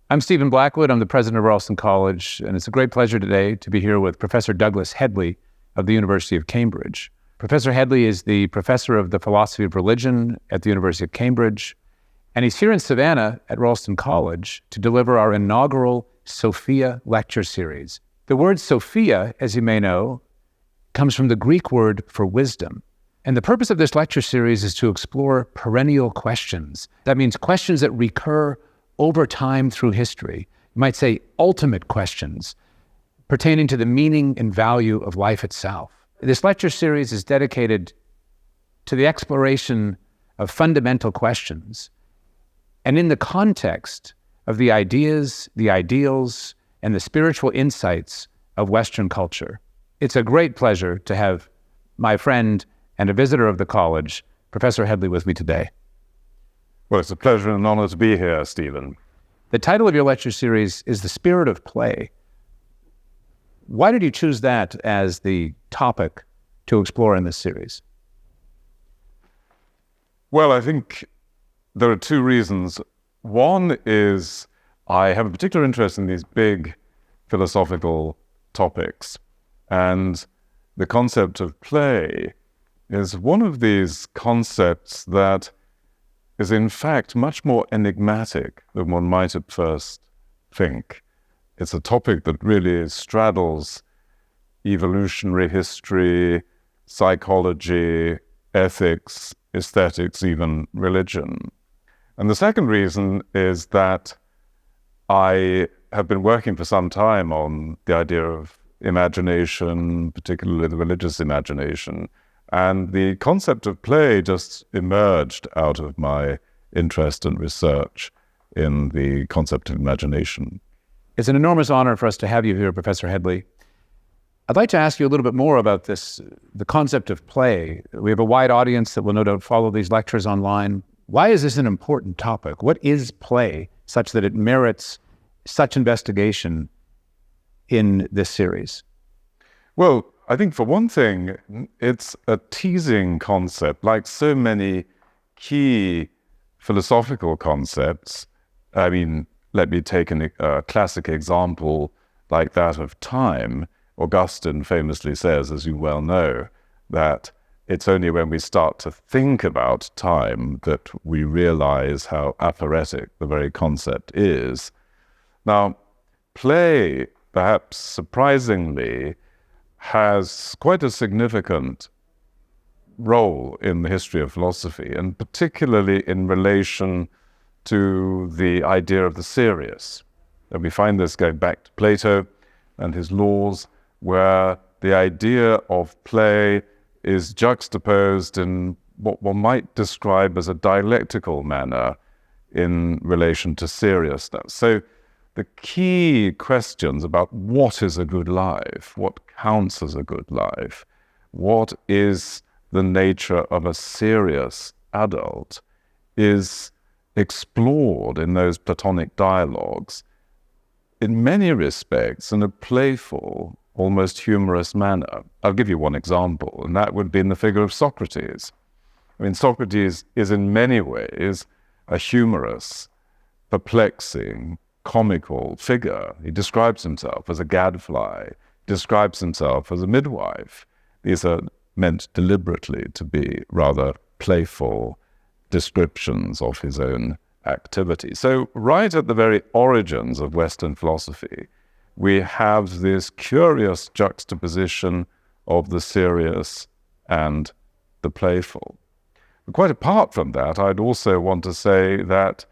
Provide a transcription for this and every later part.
I'm Stephen Blackwood. I'm the president of Ralston College, and it's a great pleasure today to be here with Professor Douglas Hedley of the University of Cambridge. Professor Hedley is the professor of the philosophy of religion at the University of Cambridge, and he's here in Savannah at Ralston College to deliver our inaugural Sophia Lecture Series. The word Sophia, as you may know, comes from the Greek word for wisdom. And the purpose of this lecture series is to explore perennial questions. That means questions that recur over time through history. You might say ultimate questions pertaining to the meaning and value of life itself. This lecture series is dedicated to the exploration of fundamental questions and in the context of the ideas, the ideals, and the spiritual insights of Western culture. It's a great pleasure to have my friend and a visitor of the college, Professor Hedley, with me today. Well, it's a pleasure and an honor to be here, Stephen. The title of your lecture series is The Spirit of Play. Why did you choose that as the topic to explore in this series? Well, I think there are two reasons. One is I have a particular interest in these big philosophical topics, and the concept of play is one of these concepts that is in fact much more enigmatic than one might at first think. It's a topic that really straddles evolutionary history, psychology, ethics, aesthetics, even religion. And the second reason is that I have been working for some time on the idea of imagination, particularly the religious imagination. And the concept of play just emerged out of my interest and research in the concept of imagination. It's an enormous honor for us to have you here, Professor Hedley. I'd like to ask you a little bit more about the concept of play. We have a wide audience that will no doubt follow these lectures online. Why is this an important topic? What is play such that it merits such investigation in this series? Well, I think for one thing, it's a teasing concept, like so many key philosophical concepts. I mean, let me take a classic example like that of time. Augustine famously says, as you well know, that it's only when we start to think about time that we realize how aphoretic the very concept is. Now, play, perhaps surprisingly, has quite a significant role in the history of philosophy, and particularly in relation to the idea of the serious. And we find this going back to Plato and his laws, where the idea of play is juxtaposed in what one might describe as a dialectical manner in relation to seriousness. So the key questions about what is a good life, what counts as a good life, what is the nature of a serious adult, is explored in those Platonic dialogues in many respects in a playful, almost humorous manner. I'll give you one example, and that would be in the figure of Socrates. I mean, Socrates is in many ways a humorous, perplexing, comical figure. He describes himself as a gadfly, describes himself as a midwife. These are meant deliberately to be rather playful descriptions of his own activity. So right at the very origins of Western philosophy, we have this curious juxtaposition of the serious and the playful. But quite apart from that, I'd also want to say that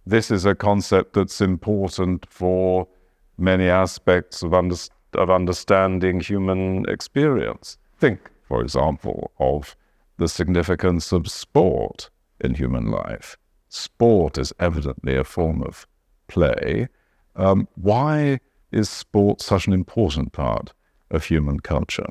this is a concept that's important for many aspects of understanding human experience. Think, for example, of the significance of sport in human life. Sport is evidently a form of play. Why is sport such an important part of human culture?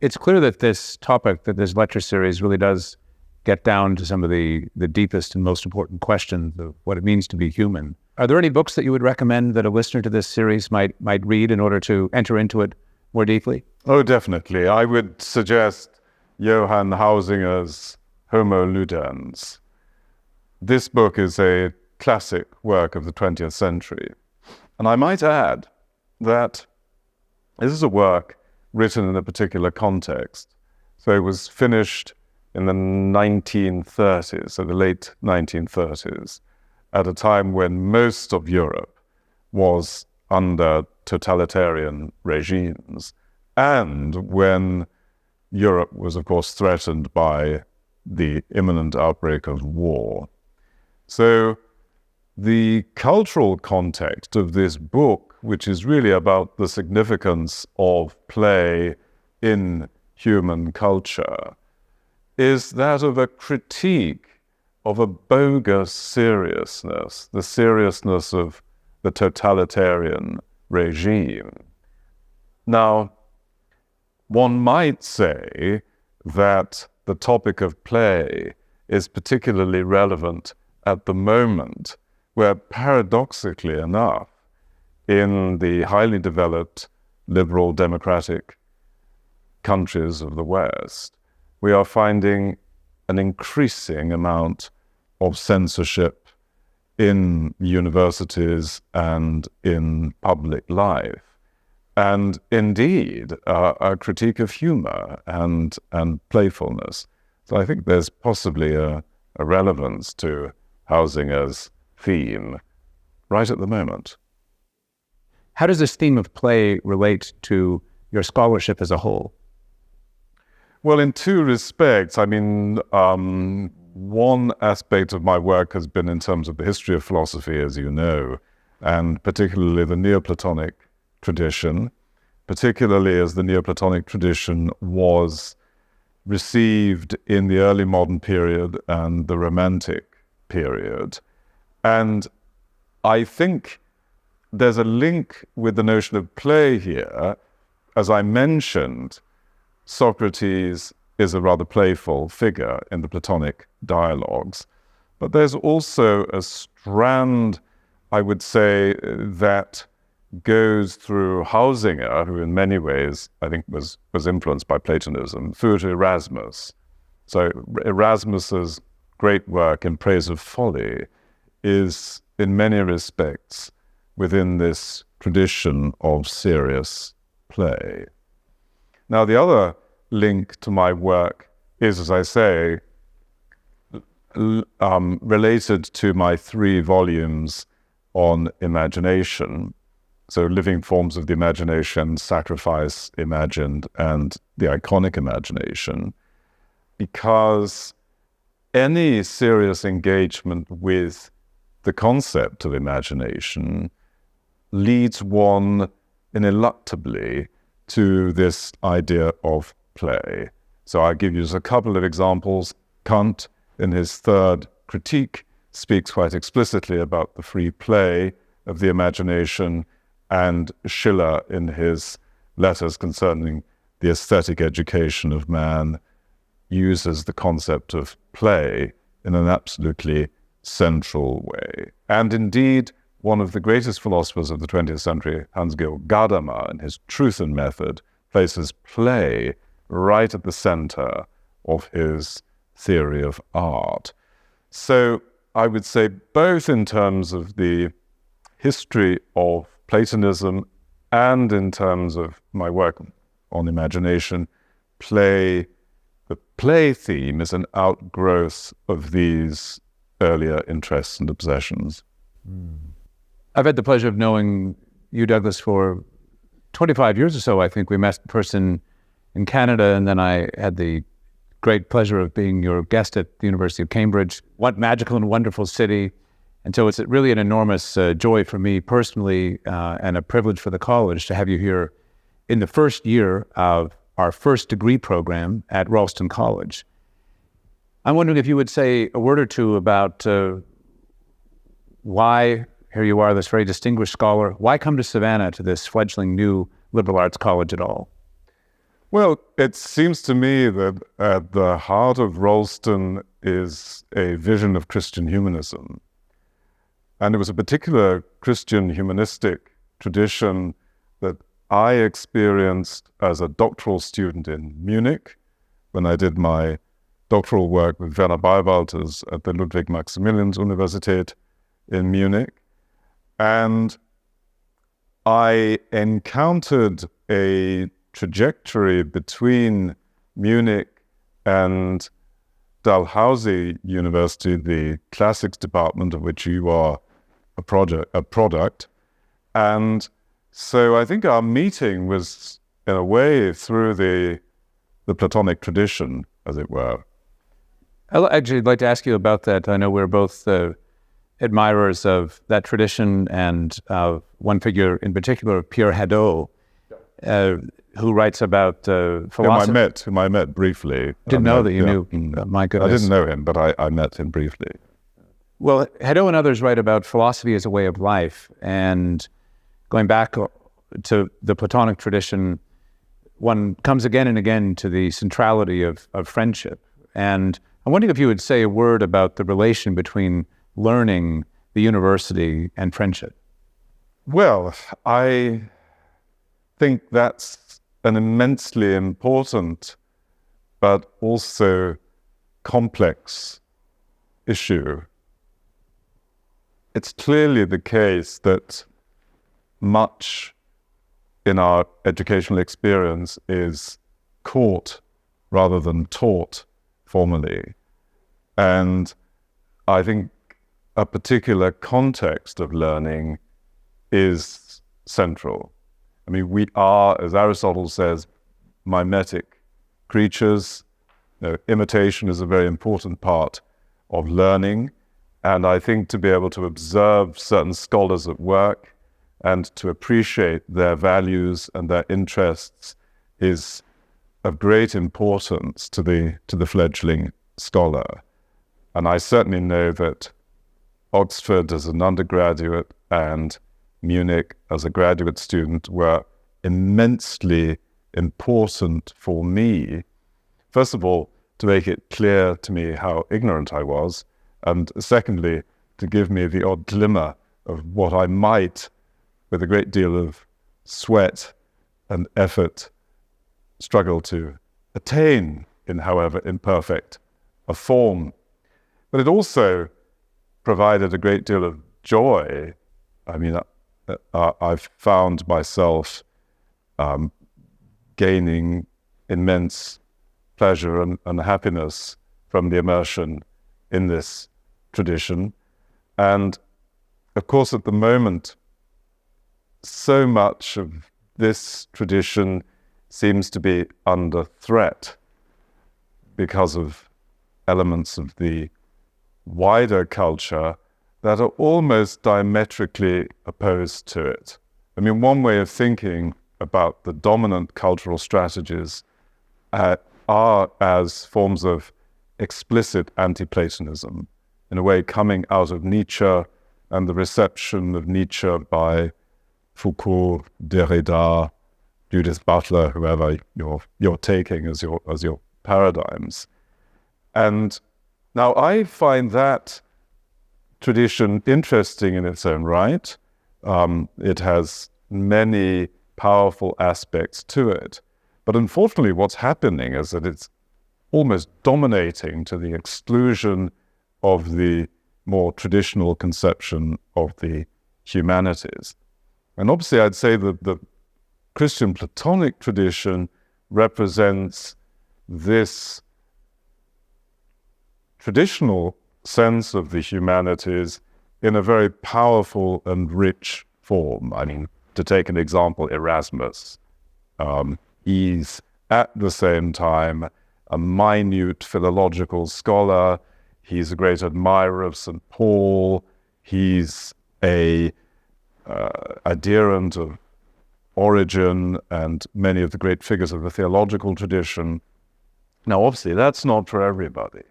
It's clear that this topic, that this lecture series really does get down to some of the deepest and most important questions of what it means to be human. Are there any books that you would recommend that a listener to this series might read in order to enter into it more deeply? Oh, definitely. I would suggest Johan Huizinga's Homo Ludens. This book is a classic work of the 20th century. And I might add that this is a work written in a particular context. So it was finished in the 1930s, so the late 1930s, at a time when most of Europe was under totalitarian regimes, and when Europe was, of course, threatened by the imminent outbreak of war. So the cultural context of this book, which is really about the significance of play in human culture, is that of a critique of a bogus seriousness, the seriousness of the totalitarian regime. Now, one might say that the topic of play is particularly relevant at the moment, where paradoxically enough, in the highly developed liberal democratic countries of the West, we are finding an increasing amount of censorship in universities and in public life. And indeed, a critique of humor and playfulness. So I think there's possibly a relevance to Huizinga's theme right at the moment. How does this theme of play relate to your scholarship as a whole? Well, in two respects. I mean, one aspect of my work has been in terms of the history of philosophy, as you know, and particularly the Neoplatonic tradition, particularly as the Neoplatonic tradition was received in the early modern period and the Romantic period. And I think there's a link with the notion of play here. As I mentioned, Socrates is a rather playful figure in the Platonic dialogues, but there's also a strand, I would say, that goes through Huizinga, who in many ways I think was influenced by Platonism, through to Erasmus. So Erasmus's great work in Praise of Folly is in many respects within this tradition of serious play. Now, the other link to my work is, as I say, related to my 3 volumes on imagination. So living forms of the imagination, sacrifice imagined, and the iconic imagination. Because any serious engagement with the concept of imagination leads one ineluctably to this idea of play. So I'll give you just a couple of examples. Kant, in his third critique, speaks quite explicitly about the free play of the imagination, and Schiller, in his letters concerning the aesthetic education of man, uses the concept of play in an absolutely central way. And indeed, one of the greatest philosophers of the 20th century, Hans-Georg Gadamer, in his Truth and Method, places play right at the center of his theory of art. So I would say both in terms of the history of Platonism and in terms of my work on imagination, the play theme is an outgrowth of these earlier interests and obsessions. I've had the pleasure of knowing you, Douglas, for 25 years or so. I think we met in person in Canada, and then I had the great pleasure of being your guest at the University of Cambridge. What magical and wonderful city. And so it's really an enormous joy for me personally and a privilege for the college to have you here in the first year of our first degree program at Ralston College. I'm wondering if you would say a word or two about why, here you are, this very distinguished scholar, why come to Savannah, to this fledgling new liberal arts college at all? Well, it seems to me that at the heart of Ralston is a vision of Christian humanism. And it was a particular Christian humanistic tradition that I experienced as a doctoral student in Munich when I did my doctoral work with Werner Beiwalters at the Ludwig-Maximilians-Universität in Munich. And I encountered a trajectory between Munich and Dalhousie University, the classics department of which you are a product. And so I think our meeting was, in a way, through the Platonic tradition, as it were. I'd actually like to ask you about that. I know we're both admirers of that tradition, and one figure in particular, Pierre Hadot, who writes about philosophy. Whom I met briefly. Didn't know that you knew. My goodness. I didn't know him, but I met him briefly. Well, Hadot and others write about philosophy as a way of life, and going back to the Platonic tradition, one comes again and again to the centrality of friendship. And I'm wondering if you would say a word about the relation between learning, the university, and friendship. Well, I think that's an immensely important but also complex issue. It's clearly the case that much in our educational experience is caught rather than taught formally. And I think a particular context of learning is central. I mean, we are, as Aristotle says, mimetic creatures. Imitation is a very important part of learning. And I think to be able to observe certain scholars at work and to appreciate their values and their interests is of great importance to the fledgling scholar. And I certainly know that Oxford as an undergraduate and Munich as a graduate student were immensely important for me. First of all, to make it clear to me how ignorant I was, and secondly, to give me the odd glimmer of what I might, with a great deal of sweat and effort, struggle to attain in however imperfect a form. But it also provided a great deal of joy. I mean, I've found myself gaining immense pleasure and happiness from the immersion in this tradition. And of course, at the moment, so much of this tradition seems to be under threat because of elements of the wider culture that are almost diametrically opposed to it. I mean, one way of thinking about the dominant cultural strategies are as forms of explicit anti-Platonism, in a way coming out of Nietzsche and the reception of Nietzsche by Foucault, Derrida, Judith Butler, whoever you're taking as your paradigms. And now I find that tradition interesting in its own right. It has many powerful aspects to it. But unfortunately, what's happening is that it's almost dominating to the exclusion of the more traditional conception of the humanities. And obviously, I'd say that the Christian Platonic tradition represents this traditional sense of the humanities in a very powerful and rich form. I mean, to take an example, Erasmus. He's at the same time a minute philological scholar. He's a great admirer of St. Paul. He's a adherent of Origen and many of the great figures of the theological tradition. Now, obviously, that's not for everybody.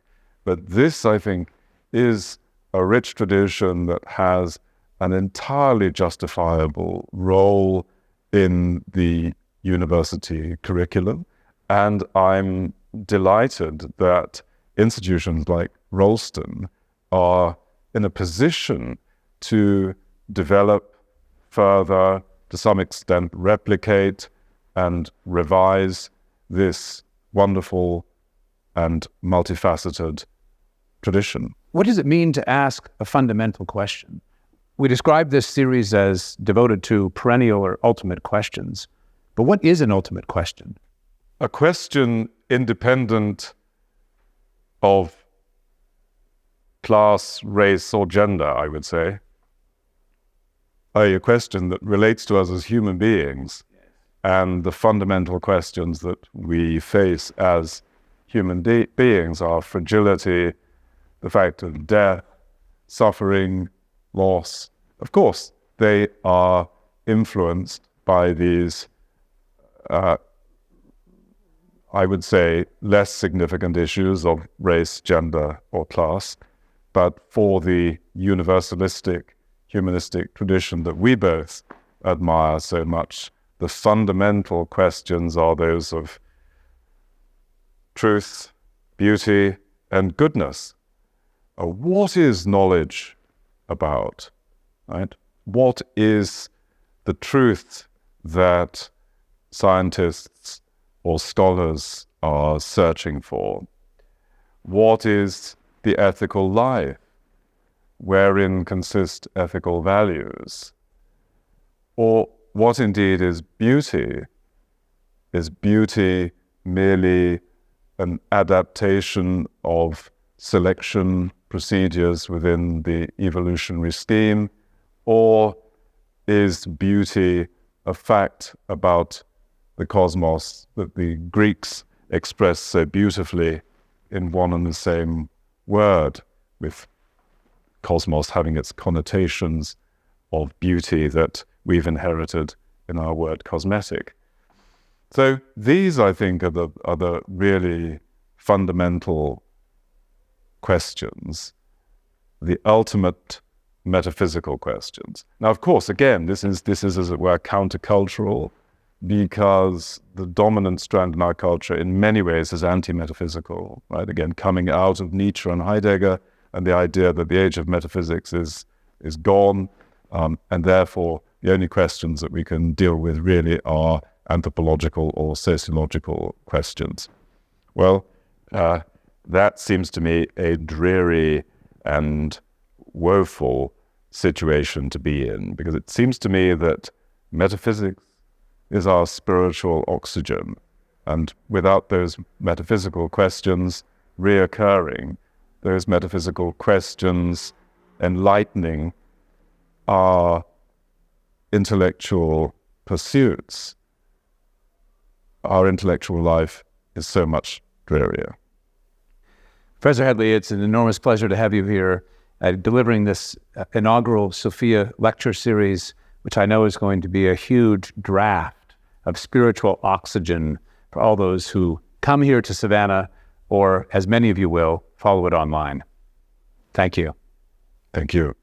But this, I think, is a rich tradition that has an entirely justifiable role in the university curriculum. And I'm delighted that institutions like Ralston are in a position to develop further, to some extent replicate and revise this wonderful and multifaceted tradition. What does it mean to ask a fundamental question? We describe this series as devoted to perennial or ultimate questions. But what is an ultimate question? A question independent of class, race, or gender, I would say. A question that relates to us as human beings, and the fundamental questions that we face as human beings are fragility, the fact of death, suffering, loss. Of course, they are influenced by these, I would say, less significant issues of race, gender, or class. But for the universalistic, humanistic tradition that we both admire so much, the fundamental questions are those of truth, beauty, and goodness. What is knowledge about, right? What is the truth that scientists or scholars are searching for? What is the ethical life? Wherein consist ethical values? Or what indeed is beauty? Is beauty merely an adaptation of selection procedures within the evolutionary scheme? Or is beauty a fact about the cosmos that the Greeks express so beautifully in one and the same word, with cosmos having its connotations of beauty that we've inherited in our word cosmetic? So these, I think, are the really fundamental questions, the ultimate metaphysical questions. Now, of course, again, this is as it were countercultural, because the dominant strand in our culture in many ways is anti-metaphysical, right? Again, coming out of Nietzsche and Heidegger and the idea that the age of metaphysics is gone, and therefore the only questions that we can deal with really are anthropological or sociological questions. Well, that seems to me a dreary and woeful situation to be in, because it seems to me that metaphysics is our spiritual oxygen, and without those metaphysical questions reoccurring, those metaphysical questions enlightening our intellectual pursuits, our intellectual life is so much drearier. Professor Hedley, it's an enormous pleasure to have you here delivering this inaugural Sophia Lecture Series, which I know is going to be a huge draft of spiritual oxygen for all those who come here to Savannah, or, as many of you will, follow it online. Thank you. Thank you.